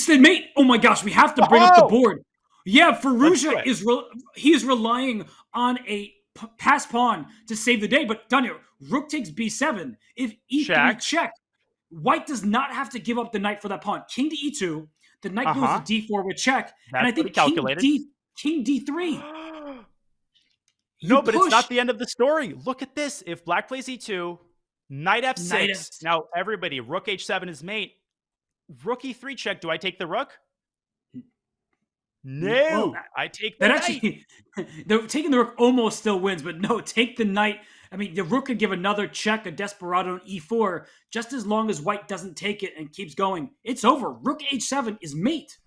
the mate. Oh my gosh, we have to bring up the board. Yeah, Firouzja is relying on a pass pawn to save the day. But Daniel, rook takes b7. If e3 check, white does not have to give up the knight for that pawn. King to e2. The knight goes to d4 with check. That's and I think king d3. No, but it's not the end of the story. Look at this. If black plays e2, knight f6. Now, everybody, rook h7 is mate. Rook e3 check. Do I take the rook? No, well, I take the knight. Taking the rook almost still wins, but no, take the knight. I mean, the rook could give another check, a desperado on e4, just as long as white doesn't take it and keeps going. It's over. Rook h7 is mate.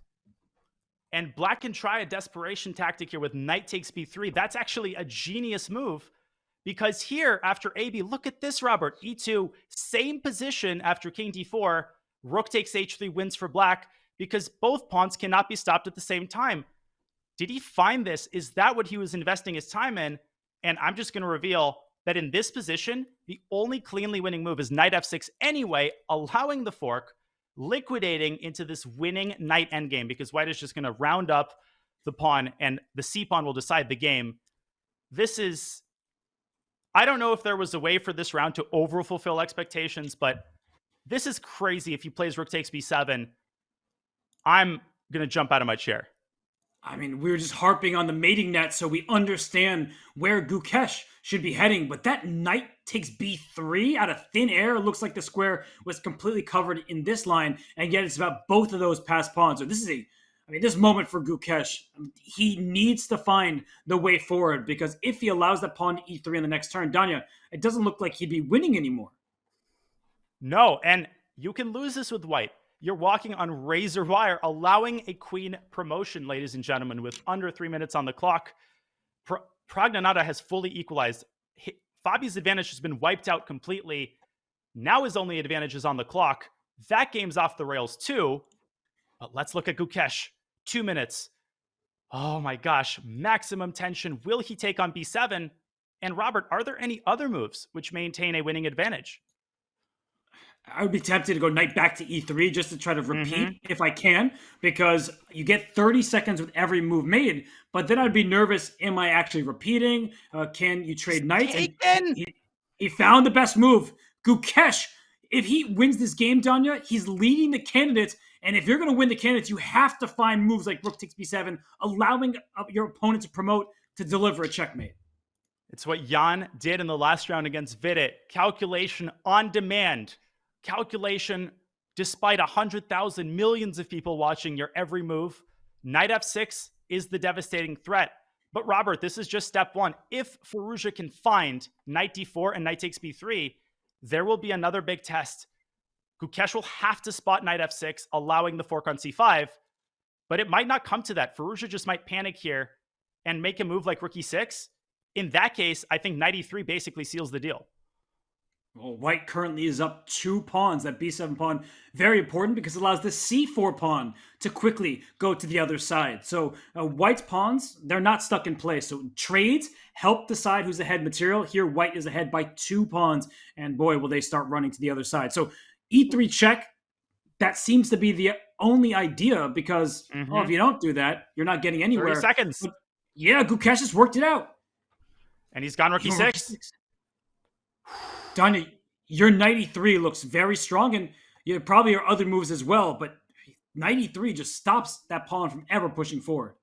And black can try a desperation tactic here with knight takes b3. That's actually a genius move because here, after AB, look at this, Robert. E2, same position after king d4. Rook takes h3 wins for black because both pawns cannot be stopped at the same time. Did he find this? Is that what he was investing his time in? And I'm just going to reveal that in this position, the only cleanly winning move is knight f6 anyway, allowing the fork, liquidating into this winning knight endgame because white is just going to round up the pawn and the c pawn will decide the game. This is, I don't know if there was a way for this round to overfulfill expectations, but this is crazy. If he plays rook takes b7, I'm going to jump out of my chair. I mean, we were just harping on the mating net, so we understand where Gukesh should be heading. But that knight takes b3 out of thin air. It looks like the square was completely covered in this line, and yet it's about both of those passed pawns. So this is this moment for Gukesh, he needs to find the way forward because if he allows that pawn to e3 in the next turn, Danya, it doesn't look like he'd be winning anymore. No, and you can lose this with white. You're walking on razor wire, allowing a queen promotion, ladies and gentlemen, with under 3 minutes on the clock. Pragnanata has fully equalized. Fabi's advantage has been wiped out completely. Now his only advantage is on the clock. That game's off the rails too. But let's look at Gukesh. 2 minutes. Oh my gosh, maximum tension. Will he take on b7? And Robert, are there any other moves which maintain a winning advantage? I would be tempted to go knight back to e3 just to try to repeat if I can, because you get 30 seconds with every move made. But then I'd be nervous. Am I actually repeating? Can you trade knights? And he found the best move. Gukesh, if he wins this game, Danya, he's leading the candidates. And if you're going to win the candidates, you have to find moves like rook takes b7, allowing your opponent to promote to deliver a checkmate. It's what Jan did in the last round against Vidit. Calculation on demand. Calculation, despite 100,000 millions of people watching your every move. Knight f6 is the devastating threat. But Robert, this is just step one. If Firouzja can find knight d4 and knight takes b3, there will be another big test. Gukesh will have to spot knight f6, allowing the fork on c5. But it might not come to that. Firouzja just might panic here and make a move like rook e6. In that case, I think knight e3 basically seals the deal. Well, white currently is up 2 pawns. That b7 pawn, very important because it allows the c4 pawn to quickly go to the other side. So white's pawns, they're not stuck in place. So trades help decide who's ahead material. Here, white is ahead by 2 pawns. And boy, will they start running to the other side. So e3 check, that seems to be the only idea because if you don't do that, you're not getting anywhere. 30 seconds. But yeah, Gukesh has worked it out. And he's gone rook e6. Danya, your knight e3 looks very strong, and there probably are other moves as well, but knight e3 just stops that pawn from ever pushing forward.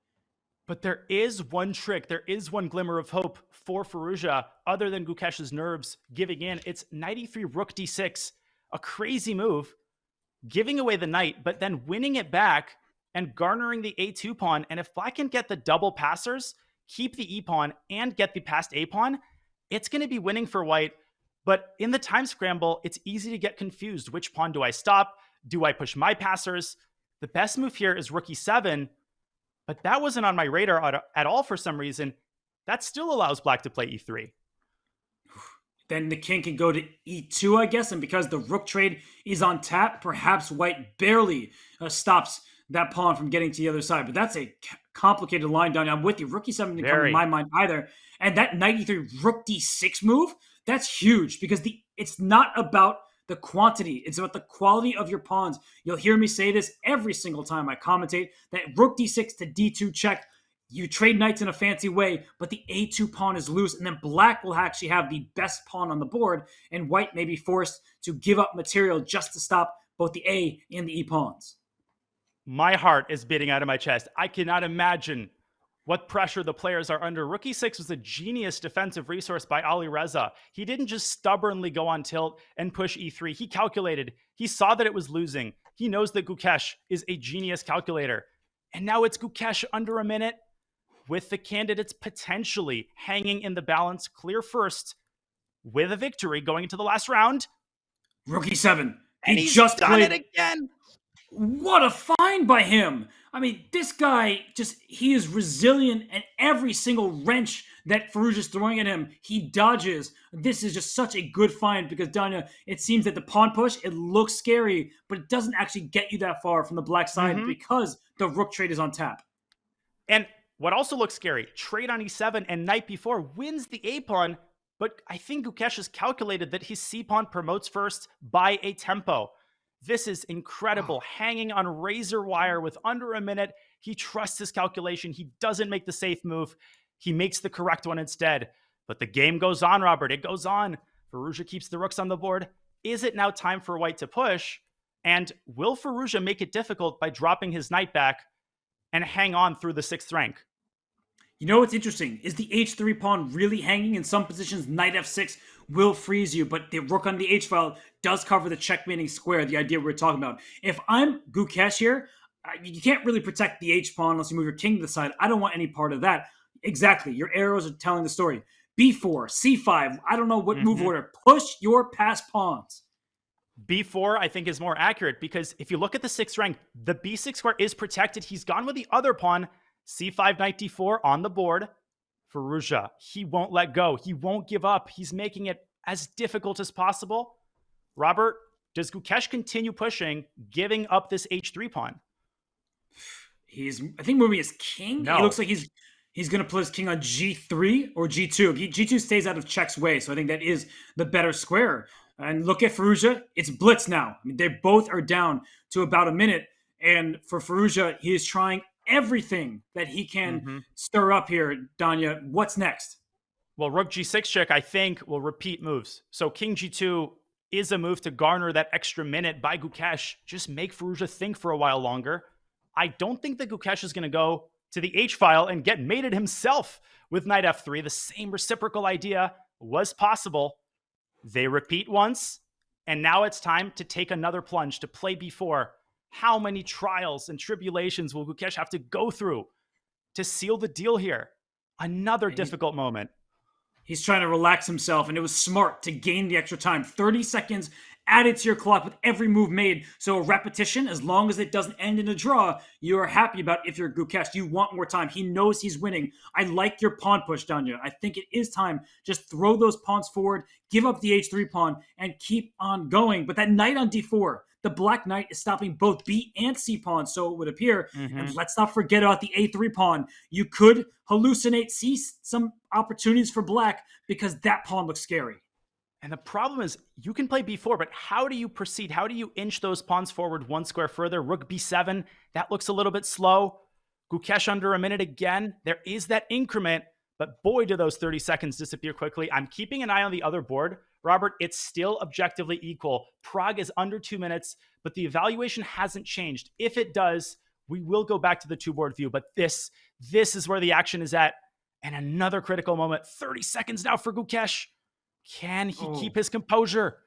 But there is one trick, there is one glimmer of hope for Firouzja, other than Gukesh's nerves giving in. It's knight e3, rook d6, a crazy move, giving away the knight, but then winning it back and garnering the a2 pawn. And if black can get the double passers, keep the e pawn, and get the passed a pawn, it's going to be winning for white. But in the time scramble, it's easy to get confused. Which pawn do I stop? Do I push my passers? The best move here is rook e7, but that wasn't on my radar at all for some reason. That still allows black to play e3. Then the king can go to e2, I guess, and because the rook trade is on tap, perhaps white barely stops that pawn from getting to the other side. But that's a complicated line down. I'm with you. Rook e7 didn't come in my mind either. And that knight e3, rook d6 move, that's huge because it's not about the quantity. It's about the quality of your pawns. You'll hear me say this every single time I commentate, that rook d6 to d2 check. You trade knights in a fancy way, but the a2 pawn is loose, and then black will actually have the best pawn on the board, and white may be forced to give up material just to stop both the a and the e pawns. My heart is beating out of my chest. I cannot imagine what pressure the players are under. Rook e6 was a genius defensive resource by Alireza. He didn't just stubbornly go on tilt and push e3. He calculated. He saw that it was losing. He knows that Gukesh is a genius calculator. And now it's Gukesh under a minute, with the candidates potentially hanging in the balance, clear first, with a victory going into the last round. Rook e7. And he's just done it again. What a find by him. I mean, this guy he is resilient, and every single wrench that Firouzja is throwing at him, he dodges. This is just such a good find because, Danya, it seems that the pawn push, it looks scary, but it doesn't actually get you that far from the black side because the rook trade is on tap. And what also looks scary, trade on e7 and knight b4 wins the a pawn, but I think Gukesh has calculated that his c pawn promotes first by a tempo. This is incredible. Hanging on razor wire with under a minute. He trusts his calculation. He doesn't make the safe move. He makes the correct one instead. But the game goes on, Robert. It goes on. Firouzja keeps the rooks on the board. Is it now time for white to push? And will Firouzja make it difficult by dropping his knight back and hang on through the 6th rank? You know what's interesting? Is the h3 pawn really hanging? In some positions, knight f6 will freeze you, but the rook on the h file does cover the checkmating square, the idea we're talking about. If I'm Gukesh here, you can't really protect the h pawn unless you move your king to the side. I don't want any part of that. Exactly. Your arrows are telling the story. b4, c5, I don't know what move order. Push your passed pawns. b4, I think, is more accurate because if you look at the 6th rank, the b6 square is protected. He's gone with the other pawn. c5, knight d4 on the board. Firouzja, he won't let go. He won't give up. He's making it as difficult as possible. Robert, does Gukesh continue pushing, giving up this h3 pawn? I think moving his king. No. He looks like he's going to put his king on g3 or g2. G2 stays out of check's way, so I think that is the better square. And look at Firouzja. It's blitz now. I mean, they both are down to about a minute. And for Firouzja, he is trying everything that he can stir up here. Danya, what's next? Well, rook g6 check, I think, will repeat moves. So king g2 is a move to garner that extra minute by Gukesh. Just make Firouzja think for a while longer. I don't think that Gukesh is going to go to the h-file and get mated himself with knight f3. The same reciprocal idea was possible. They repeat once, and now it's time to take another plunge, to play b4. How many trials and tribulations will Gukesh have to go through to seal the deal here? Another difficult moment. He's trying to relax himself, and it was smart to gain the extra time. 30 seconds added to your clock with every move made. So a repetition, as long as it doesn't end in a draw, you are happy about. If you're Gukesh, you want more time. He knows he's winning. I like your pawn push, Danya. I think it is time. Just throw those pawns forward, give up the h3 pawn, and keep on going. But that knight on d4, the black knight is stopping both b and c pawns, so it would appear. And let's not forget about the a3 pawn. You could hallucinate, see some opportunities for black because that pawn looks scary. And the problem is you can play b4, but how do you proceed? How do you inch those pawns forward one square further? Rook b7, that looks a little bit slow. Gukesh under a minute again. There is that increment, but boy, do those 30 seconds disappear quickly. I'm keeping an eye on the other board. Robert, it's still objectively equal. Prague is under 2 minutes, but the evaluation hasn't changed. If it does, we will go back to the two-board view, but this is where the action is at. And another critical moment, 30 seconds now for Gukesh. Can he keep his composure?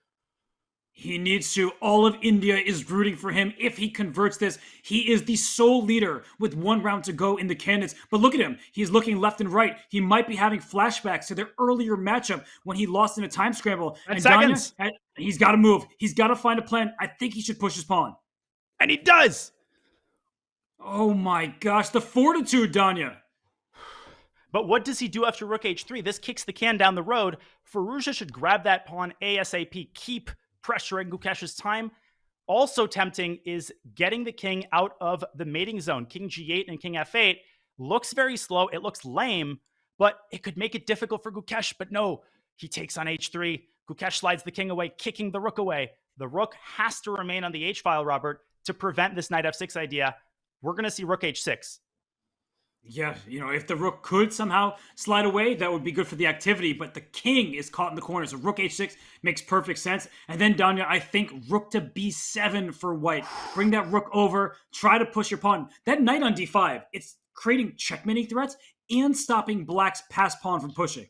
He needs to. All of India is rooting for him. If he converts this, he is the sole leader with 1 round to go in the candidates. But look at him. He's looking left and right. He might be having flashbacks to their earlier matchup when he lost in a time scramble. And seconds. Danya, he's got to move. He's got to find a plan. I think he should push his pawn. And he does. Oh my gosh. The fortitude, Danya. But what does he do after rook h3? This kicks the can down the road. Firouzja should grab that pawn ASAP. Keep pressuring Gukesh's time. Also tempting is getting the king out of the mating zone. King g8 and king f8 looks very slow. It looks lame, but it could make it difficult for Gukesh. But no, he takes on h3. Gukesh slides the king away, kicking the rook away. The rook has to remain on the h-file, Robert, to prevent this knight f6 idea. We're going to see rook h6. Yeah, if the rook could somehow slide away, that would be good for the activity, but the king is caught in the corner. So rook h6 makes perfect sense. And then, Danya, I think rook to b7 for white. Bring that rook over, try to push your pawn. That knight on d5, it's creating checkmating threats and stopping black's pass pawn from pushing.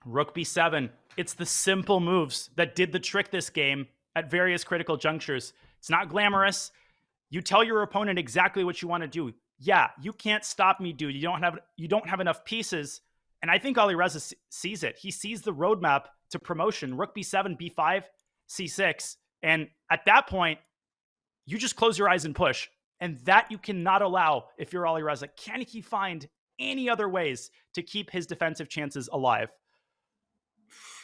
Rook b7. It's the simple moves that did the trick this game at various critical junctures. It's not glamorous. You tell your opponent exactly what you want to do. Yeah, you can't stop me, dude. You don't have enough pieces. And I think Alireza sees it. He sees the roadmap to promotion. Rook b7, b5, c6. And at that point, you just close your eyes and push. And that you cannot allow if you're Alireza. Can he find any other ways to keep his defensive chances alive?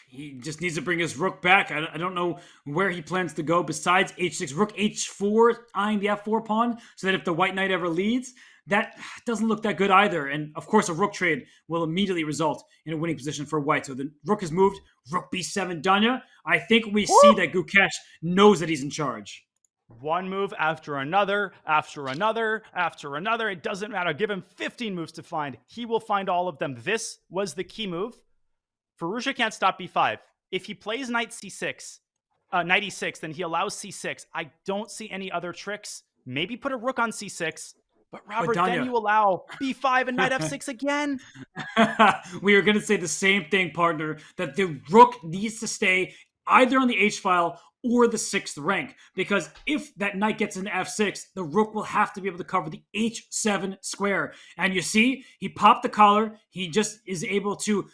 He just needs to bring his rook back. I don't know where he plans to go besides h6. Rook h4, eyeing the f4 pawn, so that if the white knight ever leads, that doesn't look that good either. And of course, a rook trade will immediately result in a winning position for white. So the rook has moved. Rook b7, Danya. I think we see that Gukesh knows that he's in charge. One move after another, after another, after another. It doesn't matter. Give him 15 moves to find. He will find all of them. This was the key move. Firouzja can't stop b5. If he plays knight c6, knight e6, then he allows c6. I don't see any other tricks. Maybe put a rook on c6. But Robert, then you allow b5 and knight f6 again. We are going to say the same thing, partner, that the rook needs to stay either on the h-file or the 6th rank. Because if that knight gets into f6, the rook will have to be able to cover the h7 square. And you see, he popped the collar. He just is able to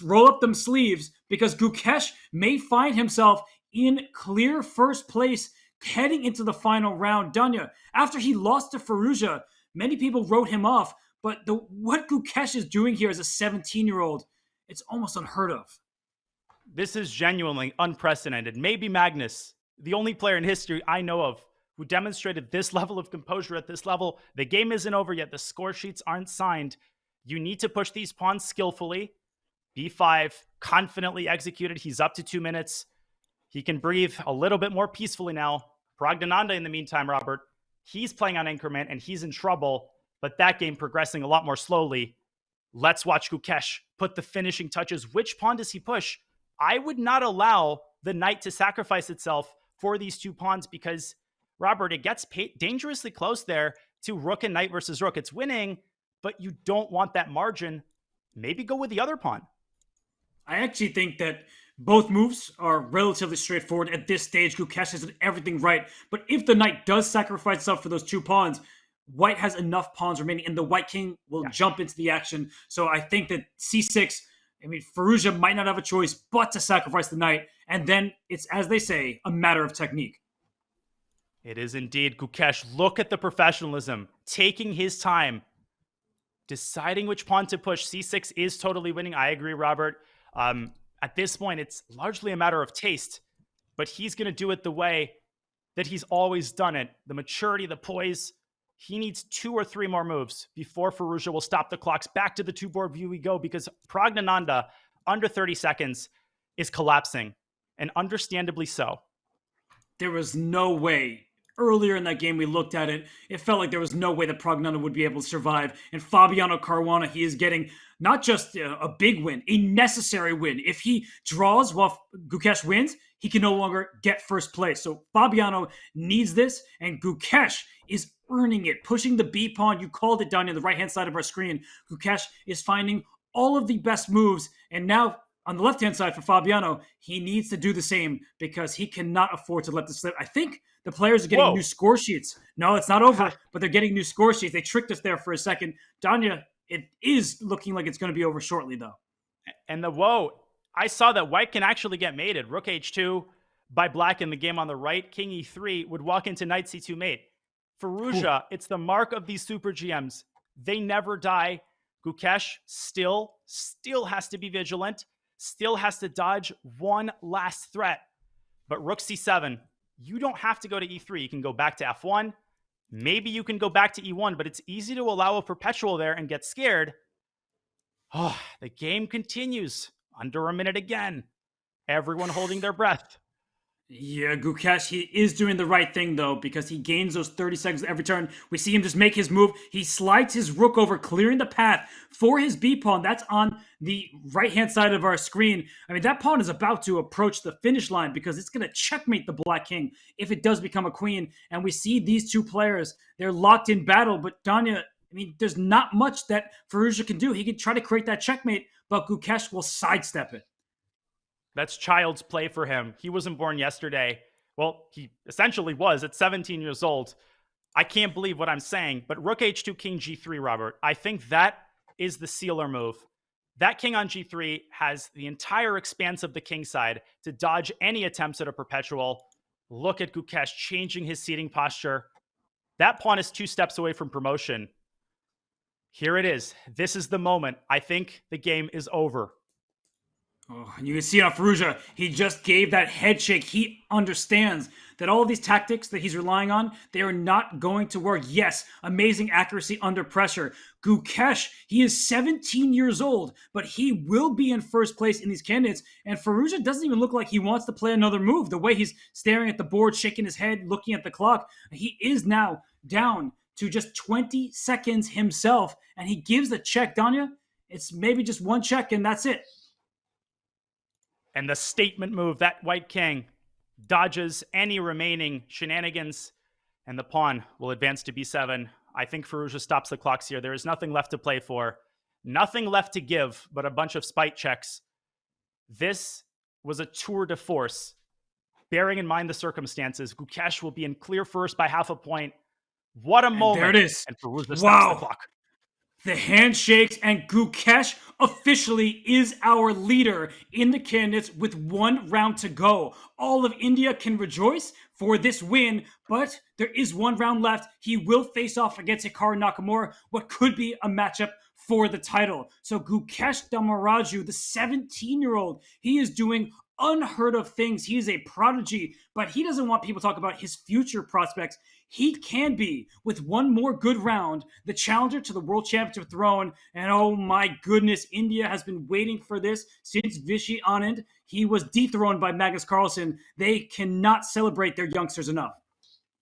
roll up them sleeves because Gukesh may find himself in clear first place heading into the final round. Danya, after he lost to Firouzja, many people wrote him off. But what Gukesh is doing here as a 17-year-old, it's almost unheard of. This is genuinely unprecedented. Maybe Magnus, the only player in history I know of who demonstrated this level of composure at this level. The game isn't over yet. The score sheets aren't signed. You need to push these pawns skillfully. b5, confidently executed. He's up to 2 minutes. He can breathe a little bit more peacefully now. Praggnanandhaa, in the meantime, Robert, he's playing on increment and he's in trouble, but that game progressing a lot more slowly. Let's watch Gukesh put the finishing touches. Which pawn does he push? I would not allow the knight to sacrifice itself for these two pawns because, Robert, it gets dangerously close there to rook and knight versus rook. It's winning, but you don't want that margin. Maybe go with the other pawn. I actually think that both moves are relatively straightforward at this stage. Gukesh has done everything right. But if the knight does sacrifice itself for those two pawns, white has enough pawns remaining, and the white king will jump into the action. So I think that c6, Firouzja might not have a choice but to sacrifice the knight. And then it's, as they say, a matter of technique. It is indeed. Gukesh, look at the professionalism. Taking his time. Deciding which pawn to push. c6 is totally winning. I agree, Robert. At this point, it's largely a matter of taste. But he's going to do it the way that he's always done it. The maturity, the poise. He needs 2 or 3 more moves before Firouzja will stop the clocks. Back to the two-board view we go because Praggnanandhaa, under 30 seconds, is collapsing. And understandably so. There was no way. Earlier in that game, we looked at it. It felt like there was no way that Praggnanandhaa would be able to survive. And Fabiano Caruana, he is getting not just a big win, a necessary win. If he draws while Gukesh wins, he can no longer get first place. So Fabiano needs this, and Gukesh is earning it, pushing the B pawn. You called it down on the right-hand side of our screen. Gukesh is finding all of the best moves, and now on the left-hand side for Fabiano, he needs to do the same because he cannot afford to let this slip. I think the players are getting new score sheets. No, it's not over, but they're getting new score sheets. They tricked us there for a second. Danya, it is looking like it's going to be over shortly, though. And I saw that white can actually get mated. Rook h2 by black in the game on the right. King e3 would walk into knight c2 mate. Firouzja, it's the mark of these super GMs. They never die. Gukesh still has to be vigilant. Still has to dodge one last threat. But rook c7, you don't have to go to e3. You can go back to f1. Maybe you can go back to e1, but it's easy to allow a perpetual there and get scared. Oh, the game continues. Under a minute again. Everyone holding their breath. Yeah, Gukesh, he is doing the right thing though, because he gains those 30 seconds every turn. We see him just make his move. He slides his rook over, clearing the path for his B pawn. That's on the right hand side of our screen. I mean, that pawn is about to approach the finish line because it's going to checkmate the black king if it does become a queen. And we see these two players, they're locked in battle. But Danya, I mean, there's not much that Firouzja can do. He can try to create that checkmate, but Gukesh will sidestep it. That's child's play for him. He wasn't born yesterday. Well, he essentially was at 17 years old. I can't believe what I'm saying, but rook h2, king g3, Robert. I think that is the sealer move. That king on g3 has the entire expanse of the king side to dodge any attempts at a perpetual. Look at Gukesh changing his seating posture. That pawn is 2 steps away from promotion. Here it is. This is the moment. I think the game is over. Oh, and you can see on Firouzja, he just gave that head shake. He understands that all of these tactics that he's relying on, they are not going to work. Yes, amazing accuracy under pressure. Gukesh, he is 17 years old, but he will be in first place in these candidates. And Firouzja doesn't even look like he wants to play another move. The way he's staring at the board, shaking his head, looking at the clock, he is now down to just 20 seconds himself. And he gives the check, Danya. It's maybe just one check, and that's it. And the statement move, that white king dodges any remaining shenanigans, and the pawn will advance to b7. I think Firouzja stops the clocks here. There is nothing left to play for, nothing left to give but a bunch of spite checks. This was a tour de force. Bearing in mind the circumstances, Gukesh will be in clear first by half a point. What a moment. There it is. And Firouzja stops the clock. The handshakes, and Gukesh officially is our leader in the candidates with 1 round to go. All of India can rejoice for this win, but there is 1 round left. He will face off against Hikaru Nakamura, what could be a matchup for the title. So Gukesh Dommaraju, the 17-year-old, he is doing unheard of things. He is a prodigy, but he doesn't want people to talk about his future prospects. He can be, with 1 more good round, the challenger to the World Championship throne. And oh my goodness, India has been waiting for this since Vishy Anand. He was dethroned by Magnus Carlsen. They cannot celebrate their youngsters enough.